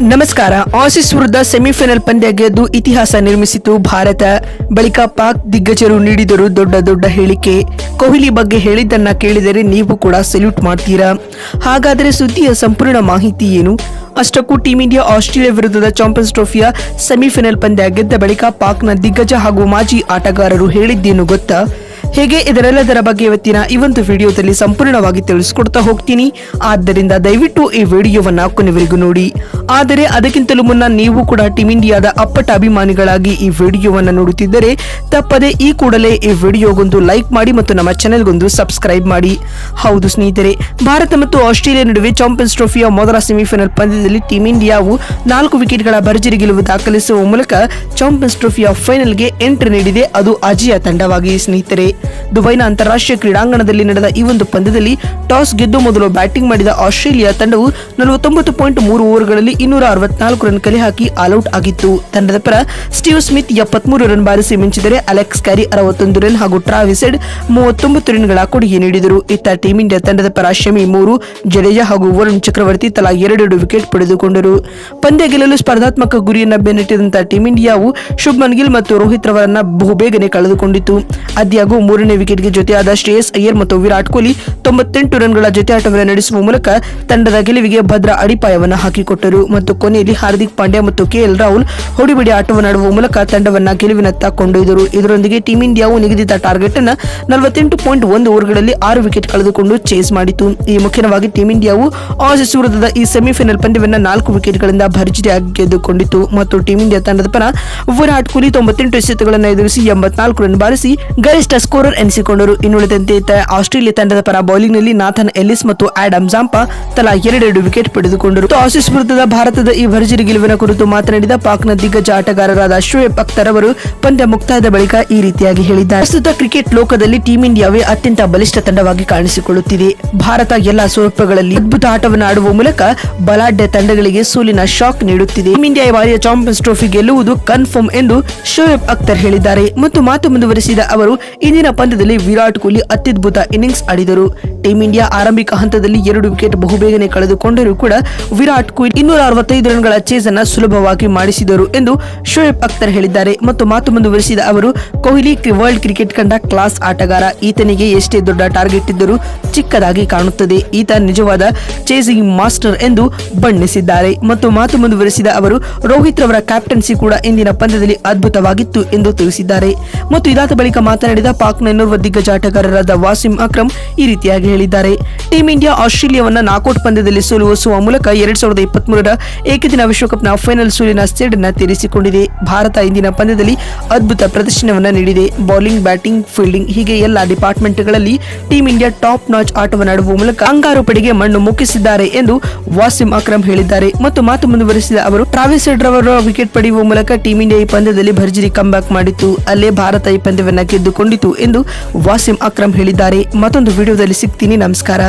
ನಮಸ್ಕಾರ. ಆಸೀಸ್ ವಿರುದ್ಧ ಸೆಮಿಫೈನಲ್ ಪಂದ್ಯ ಗೆದ್ದು ಇತಿಹಾಸ ನಿರ್ಮಿಸಿತು ಭಾರತ. ಬಳಿಕ ಪಾಕ್ ದಿಗ್ಗಜರು ನೀಡಿದರು ದೊಡ್ಡ ಹೇಳಿಕೆ. ಕೊಹ್ಲಿ ಬಗ್ಗೆ ಹೇಳಿದ್ದನ್ನ ಕೇಳಿದರೆ ನೀವು ಕೂಡ ಸೆಲ್ಯೂಟ್ ಮಾಡ್ತೀರಾ. ಹಾಗಾದರೆ ಸುದ್ದಿಯ ಸಂಪೂರ್ಣ ಮಾಹಿತಿ ಏನು? ಅಷ್ಟಕ್ಕೂ ಟೀಂ ಇಂಡಿಯಾ ಆಸ್ಟ್ರೇಲಿಯಾ ವಿರುದ್ಧದ ಚಾಂಪಿಯನ್ಸ್ ಟ್ರೋಫಿಯ ಸೆಮಿಫೈನಲ್ ಪಂದ್ಯ ಗೆದ್ದ ಬಳಿಕ ಪಾಕ್ನ ದಿಗ್ಗಜ ಹಾಗೂ ಮಾಜಿ ಆಟಗಾರರು ಹೇಳಿದ್ದೇನು ಗೊತ್ತಾ? ಹೇಗೆ ಇದರೆಲ್ಲದರ ಬಗ್ಗೆ ಇವತ್ತಿನ ಈ ಒಂದು ವಿಡಿಯೋದಲ್ಲಿ ಸಂಪೂರ್ಣವಾಗಿ ತಿಳಿಸ್ಕೊಡ್ತಾ ಹೋಗ್ತೀನಿ. ಆದ್ದರಿಂದ ದಯವಿಟ್ಟು ಈ ವಿಡಿಯೋವನ್ನ ಕೊನೆವರೆಗೂ ನೋಡಿ. ಆದರೆ ಅದಕ್ಕಿಂತಲೂ ಮುನ್ನ ನೀವು ಕೂಡ ಟೀಂ ಇಂಡಿಯಾದ ಅಪ್ಪಟ ಅಭಿಮಾನಿಗಳಾಗಿ ಈ ವಿಡಿಯೋವನ್ನ ನೋಡುತ್ತಿದ್ದರೆ ತಪ್ಪದೆ ಈ ಕೂಡಲೇ ಈ ವಿಡಿಯೋಗೊಂದು ಲೈಕ್ ಮಾಡಿ ಮತ್ತು ನಮ್ಮ ಚಾನೆಲ್ಗೊಂದು ಸಬ್ಸ್ಕ್ರೈಬ್ ಮಾಡಿ. ಹೌದು ಸ್ನೇಹಿತರೆ, ಭಾರತ ಮತ್ತು ಆಸ್ಟ್ರೇಲಿಯಾ ನಡುವೆ ಚಾಂಪಿಯನ್ಸ್ ಟ್ರೋಫಿಯ ಮೊದಲ ಸೆಮಿಫೈನಲ್ ಪಂದ್ಯದಲ್ಲಿ ಟೀಂ ಇಂಡಿಯಾವು 4 ವಿಕೆಟ್ಗಳ ಭರ್ಜರಿ ಗೆಲುವು ದಾಖಲಿಸುವ ಮೂಲಕ ಚಾಂಪಿಯನ್ಸ್ ಟ್ರೋಫಿಯ ಫೈನಲ್ಗೆ ಎಂಟ್ರಿ ನೀಡಿದೆ. ಅದು ಅಜೇಯ ತಂಡವಾಗಿ. ಸ್ನೇಹಿತರೆ, ದುಬೈನ ಅಂತಾರಾಷ್ಟ್ರೀಯ ಕ್ರೀಡಾಂಗಣದಲ್ಲಿ ನಡೆದ ಈ ಒಂದು ಪಂದ್ಯದಲ್ಲಿ ಟಾಸ್ ಗೆದ್ದು ಮೊದಲು ಬ್ಯಾಟಿಂಗ್ ಮಾಡಿದ ಆಸ್ಟ್ರೇಲಿಯಾ ತಂಡವು 49.3 ಓವರ್ಗಳಲ್ಲಿ 264 ರನ್ ಕಲೆ ಹಾಕಿ ಆಲ್ಔಟ್ ಆಗಿತ್ತು. ತಂಡದ ಪರ ಸ್ಟೀವ್ ಸ್ಮಿತ್ 73 ರನ್ ಬಾರಿಸಿ ಮಿಂಚಿದರೆ ಅಲೆಕ್ಸ್ ಕ್ಯಾರಿ 61 ರನ್ ಹಾಗೂ ಟ್ರಾವಿಸ್ ಹೆಡ್ 39 ರನ್ಗಳ ಕೊಡುಗೆ ನೀಡಿದರು. ಇತ್ತ ಟೀಂ ಇಂಡಿಯಾ ತಂಡದ ಪರ ಶಮಿ 3, ಜಡೇಜಾ ಹಾಗೂ ವರುಣ್ ಚಕ್ರವರ್ತಿ ತಲಾ 2 ವಿಕೆಟ್ ಪಡೆದುಕೊಂಡರು. ಪಂದ್ಯ ಗೆಲ್ಲಲು ಸ್ಪರ್ಧಾತ್ಮಕ ಗುರಿಯನ್ನ ಬೆನ್ನಟ್ಟಿದಂತ ಟೀಂ ಇಂಡಿಯಾವು ಶುಭ್ಮನ್ ಗಿಲ್ ಮತ್ತು ರೋಹಿತ್ ರವರನ್ನ ಬಹುಬೇಗನೆ ಕಳೆದುಕೊಂಡಿತು. ಆದ್ಯಾಗೂ 3ನೇ ವಿಕೆಟ್ಗೆ ಜೊತೆಯಾದ ಶ್ರೇಯಸ್ ಅಯ್ಯರ್ ಮತ್ತು ವಿರಾಟ್ ಕೊಹ್ಲಿ 98 ರನ್ಗಳ ಜೊತೆ ಆಟವನ್ನು ನಡೆಸುವ ಮೂಲಕ ತಂಡದ ಗೆಲುವಿಗೆ ಭದ್ರ ಅಡಿಪಾಯವನ್ನು ಹಾಕಿಕೊಟ್ಟರು. ಮತ್ತು ಕೊನೆಯಲ್ಲಿ ಹಾರ್ದಿಕ್ ಪಾಂಡ್ಯ ಮತ್ತು ಕೆಎಲ್ ರಾಹುಲ್ ಹೊಡಿಬಡಿ ಆಟವನ್ನಾಡುವ ಮೂಲಕ ತಂಡವನ್ನ ಗೆಲುವಿನತ್ತ ಕೊಂಡೊಯ್ದರು. ಇದರೊಂದಿಗೆ ಟೀಂ ಇಂಡಿಯಾವು ನಿಗದಿತ ಟಾರ್ಗೆಟ್ ಅನ್ನು 48.1 ಓವರ್ಗಳಲ್ಲಿ 6 ವಿಕೆಟ್ ಕಳೆದುಕೊಂಡು ಚೇಸ್ ಮಾಡಿತು. ಈ ಮುಖ್ಯವಾಗಿ ಟೀಂ ಇಂಡಿಯಾವು ಆಸೀಸ್ ವಿರುದ್ಧದ ಈ ಸೆಮಿಫೈನಲ್ ಪಂದ್ಯವನ್ನ 4 ವಿಕೆಟ್ಗಳಿಂದ ಭರ್ಜರಿಯಾಗಿ ಗೆದ್ದುಕೊಂಡಿತು. ಮತ್ತು ಟೀಂ ಇಂಡಿಯಾ ತಂಡದ ಪರ ವಿರಾಟ್ ಕೊಹ್ಲಿ 98 ಎಸೆತಗಳನ್ನು ಎದುರಿಸಿ 84 ರನ್ ಬಾರಿಸಿ ಗರಿಷ್ಠ ಸ್ಕೋರರ್ ಎನಿಸಿಕೊಂಡರು. ಇನ್ನುಳಿದಂತೆ ಆಸ್ಟ್ರೇಲಿಯಾ ತಂಡದ ಪರ ಬೌಲಿಂಗ್ ನಲ್ಲಿ ನಾಥನ್ ಎಲ್ಲಿಸ್ ಮತ್ತು ಆಡಮ್ ಜಾಂಪಾ ತಲಾ 2 ವಿಕೆಟ್ ಪಡೆದುಕೊಂಡರು. ಆಸೀಸ್ ವಿರುದ್ಧದ ಭಾರತದ ಈ ಭರ್ಜರಿ ಗೆಲುವಿನ ಕುರಿತು ಮಾತನಾಡಿದ ಪಾಕ್ನ ದಿಗ್ಗಜ ಆಟಗಾರರಾದ ಶೋಯಬ್ ಅಖ್ತರ್ ಅವರು ಪಂದ್ಯ ಮುಕ್ತಾಯದ ಬಳಿಕ ಈ ರೀತಿಯಾಗಿ ಹೇಳಿದ್ದಾರೆ. ಪ್ರಸ್ತುತ ಕ್ರಿಕೆಟ್ ಲೋಕದಲ್ಲಿ ಟೀಂ ಇಂಡಿಯಾವೇ ಅತ್ಯಂತ ಬಲಿಷ್ಠ ತಂಡವಾಗಿ ಕಾಣಿಸಿಕೊಳ್ಳುತ್ತಿದೆ. ಭಾರತ ಎಲ್ಲಾ ಸ್ವರೂಪಗಳಲ್ಲಿ ಅದ್ಭುತ ಆಟವನ್ನು ಆಡುವ ಮೂಲಕ ಬಲಾಢ್ಯ ತಂಡಗಳಿಗೆ ಸೋಲಿನ ಶಾಕ್ ನೀಡುತ್ತಿದೆ. ಟೀಂ ಇಂಡಿಯಾ ಬಾರಿಯ ಚಾಂಪಿಯನ್ಸ್ ಟ್ರೋಫಿ ಗೆಲ್ಲುವುದು ಕನ್ಫರ್ಮ್ ಎಂದು ಶೋಯಬ್ ಅಖ್ತರ್ ಹೇಳಿದ್ದಾರೆ. ಮತ್ತು ಮಾತು ಮುಂದುವರೆಸಿದ ಅವರು, ಇಂದಿನ ಪಂದ್ಯದಲ್ಲಿ ವಿರಾಟ್ ಕೊಹ್ಲಿ ಅತ್ಯದ್ಭುತ ಇನ್ನಿಂಗ್ಸ್ ಆಡಿದರು. ಟೀಂ ಇಂಡಿಯಾ ಆರಂಭಿಕ ಹಂತದಲ್ಲಿ 2 ವಿಕೆಟ್ ಬಹುಬೇಗನೆ ಕಳೆದುಕೊಂಡರೂ ಕೂಡ ವಿರಾಟ್ ಕೊಹ್ಲಿ 265 ರನ್ಗಳ ಚೇಸ್ ಅನ್ನು ಸುಲಭವಾಗಿ ಮಾಡಿಸಿದರು ಎಂದು ಶೋಯಬ್ ಅಖ್ತರ್ ಹೇಳಿದ್ದಾರೆ. ಮತ್ತು ಮಾತು ಮುಂದುವರೆಸಿದ ಅವರು, ಕೊಹ್ಲಿ ವರ್ಲ್ಡ್ ಕ್ರಿಕೆಟ್ ಕಂಡ ಕ್ಲಾಸ್ ಆಟಗಾರ. ಈತನಿಗೆ ಎಷ್ಟೇ ದೊಡ್ಡ ಟಾರ್ಗೆಟ್ ಇದ್ದರೂ ಚಿಕ್ಕದಾಗಿ ಕಾಣುತ್ತದೆ. ಈತ ನಿಜವಾದ ಚೇಸಿಂಗ್ ಮಾಸ್ಟರ್ ಎಂದು ಬಣ್ಣಿಸಿದ್ದಾರೆ. ಮತ್ತು ಮಾತು ಮುಂದುವರೆಸಿದ ಅವರು, ರೋಹಿತ್ ರವರ ಕ್ಯಾಪ್ಟನ್ಸಿ ಕೂಡ ಇಂದಿನ ಪಂದ್ಯದಲ್ಲಿ ಅದ್ಭುತವಾಗಿತ್ತು ಎಂದು ತಿಳಿಸಿದ್ದಾರೆ. ಮತ್ತು ಇದಾದ ಬಳಿಕ ಮಾತನಾಡಿದ ಪಾಕ್ನ ಇನ್ನೋರ್ವ ದಿಗ್ಗಜ ಆಟಗಾರರಾದ ವಾಸಿಂ ಅಕ್ರಮ್ ಈ ರೀತಿಯಾಗಿ ಹೇಳಿದ್ದಾರೆ. ಟೀಂ ಇಂಡಿಯಾ ಆಸ್ಟ್ರೇಲಿಯಾವನ್ನ ನಾಕೌಟ್ ಪಂದ್ಯದಲ್ಲಿ ಸೋಲುವ ಮೂಲಕ 2023ರ ಏಕದಿನ ವಿಶ್ವಕಪ್ನ ಫೈನಲ್ ಸೋಲಿನ ಸೇಡನ್ನ ತೀರಿಸಿಕೊಂಡಿದೆ. ಭಾರತ ಇಂದಿನ ಪಂದ್ಯದಲ್ಲಿ ಅದ್ಭುತ ಪ್ರದರ್ಶನವನ್ನ ನೀಡಿದೆ. ಬೌಲಿಂಗ್, ಬ್ಯಾಟಿಂಗ್, ಫೀಲ್ಡಿಂಗ್ ಹೀಗೆ ಎಲ್ಲಾ ಡಿಪಾರ್ಟ್ಮೆಂಟ್ಗಳಲ್ಲಿ ಟೀಂ ಇಂಡಿಯಾ ಟಾಪ್ ನಾಚ್ ಆಟವನ್ನಾಡುವ ಮೂಲಕ ಅಂಗಾರು ಪಡೆಗೆ ಮಣ್ಣು ಮುಕ್ಕಿಸಿದ್ದಾರೆ ಎಂದು ವಾಸಿಂ ಅಕ್ರಮ್ ಹೇಳಿದ್ದಾರೆ. ಮತ್ತು ಮಾತು ಮುಂದುವರೆಸಿದ ಅವರು, ಟ್ರಾವಿಸ್ ಹೆಡ್ ರವರ ವಿಕೆಟ್ ಪಡೆಯುವ ಮೂಲಕ ಟೀಂ ಇಂಡಿಯಾ ಈ ಪಂದ್ಯದಲ್ಲಿ ಭರ್ಜರಿ ಕಮ್ಬ್ಯಾಕ್ ಮಾಡಿತ್ತು. ಅಲ್ಲೇ ಭಾರತ ಈ ಪಂದ್ಯವನ್ನ ಗೆದ್ದುಕೊಂಡಿತು ಎಂದು ವಾಸಿಂ ಅಕ್ರಮ್ ಹೇಳಿದ್ದಾರೆ. ಮತ್ತೊಂದು ವಿಡಿಯೋದಲ್ಲಿ ಸಿಗ್ತೀನಿ. ನಮಸ್ಕಾರ.